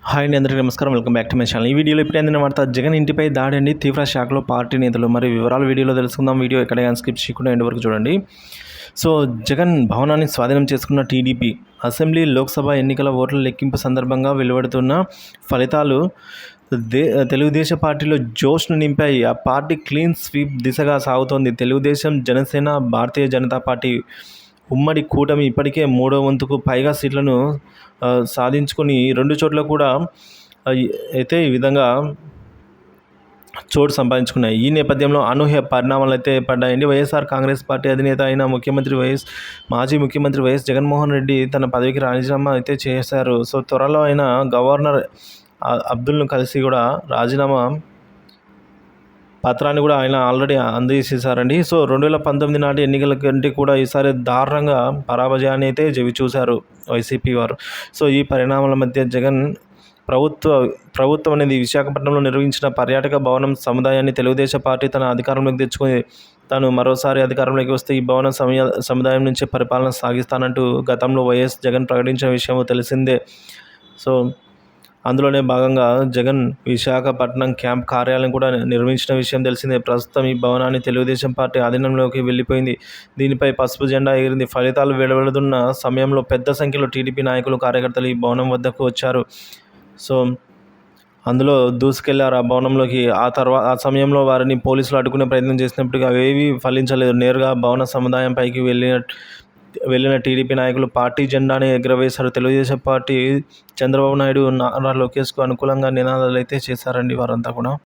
Hi అండి, అందరికీ నమస్కారం. Welcome back to my channel. ఈ వీడియోలో ఇప్పుడు అందిన వార్త జగన్ ఇంటిపై దాడి అండి. తీవ్ర షాక్లో పార్టీ నేతలు. మరి వివరాలు వీడియోలో తెలుసుకుందాం. వీడియో ఎక్కడైనా స్కిప్ చేయకుండా ఎండ్ వరకు చూడండి. సో జగన్ భవనాన్ని స్వాధీనం చేసుకున్న టీడీపీ అసెంబ్లీ లోక్సభ ఎన్నికల ఓట్ల లెక్కింపు సందర్భంగా వెలువడుతున్న ఫలితాలు తెలుగుదేశం పార్టీలో జోష్ను నింపాయి. ఆ పార్టీ క్లీన్ స్వీప్ దిశగా సాగుతోంది. తెలుగుదేశం, జనసేన, భారతీయ జనతా పార్టీ ఉమ్మడి కూటమి ఇప్పటికే 3వ వంతుకు పైగా సీట్లను సాధించుకొని 2 చోట్ల కూడా అయితే ఈ విధంగా చోటు సంపాదించుకున్నాయి. ఈ నేపథ్యంలో అనూహ్య పరిణామాలు అయితే పడ్డాయండి. వైఎస్ఆర్ కాంగ్రెస్ పార్టీ అధినేత అయిన మాజీ ముఖ్యమంత్రి వైఎస్ జగన్మోహన్ రెడ్డి తన పదవికి రాజీనామా అయితే చేశారు. సో త్వరలో ఆయన గవర్నర్ అబ్దుల్ను కలిసి కూడా రాజీనామా పత్రాన్ని కూడా ఆయన ఆల్రెడీ అందజేసేసారండి. సో 2019 నాటి ఎన్నికల కంటే కూడా ఈసారి దారుణంగా పరాజయాన్ని అయితే చూశారు వైసీపీ వారు. సో ఈ పరిణామాల మధ్య జగన్ ప్రభుత్వం అనేది విశాఖపట్నంలో నిర్వహించిన పర్యాటక భవనం సముదాయాన్ని తెలుగుదేశం పార్టీ తన అధికారంలోకి తెచ్చుకొని తాను మరోసారి అధికారంలోకి వస్తే ఈ భవన సముదాయం నుంచి పరిపాలన సాగిస్తానంటూ గతంలో వైఎస్ జగన్ ప్రకటించిన విషయం తెలిసిందే. సో అందులోనే భాగంగా జగన్ విశాఖపట్నం క్యాంప్ కార్యాలయం కూడా నిర్మించిన విషయం తెలిసిందే. ప్రస్తుతం ఈ భవనాన్ని తెలుగుదేశం పార్టీ ఆధీనంలోకి వెళ్ళిపోయింది. దీనిపై పసుపు జెండా ఎగిరింది. ఫలితాలు వెలువడుతున్న సమయంలో పెద్ద సంఖ్యలో టీడీపీ నాయకులు, కార్యకర్తలు ఈ భవనం వద్దకు వచ్చారు. సో అందులో దూసుకెళ్లారు ఆ భవనంలోకి. ఆ సమయంలో వారిని పోలీసులు అడ్డుకునే ప్రయత్నం చేసినప్పటికీ అవేవీ ఫలించలేదు. నేరుగా భవన సముదాయం పైకి వెళ్ళిన టీడీపీ నాయకులు పార్టీ జెండాని ఎగురవేశారు. తెలుగుదేశం పార్టీ చంద్రబాబు నాయుడు, నారా లోకేష్కు అనుకూలంగా నినాదాలు అయితే చేశారండి వారంతా కూడా.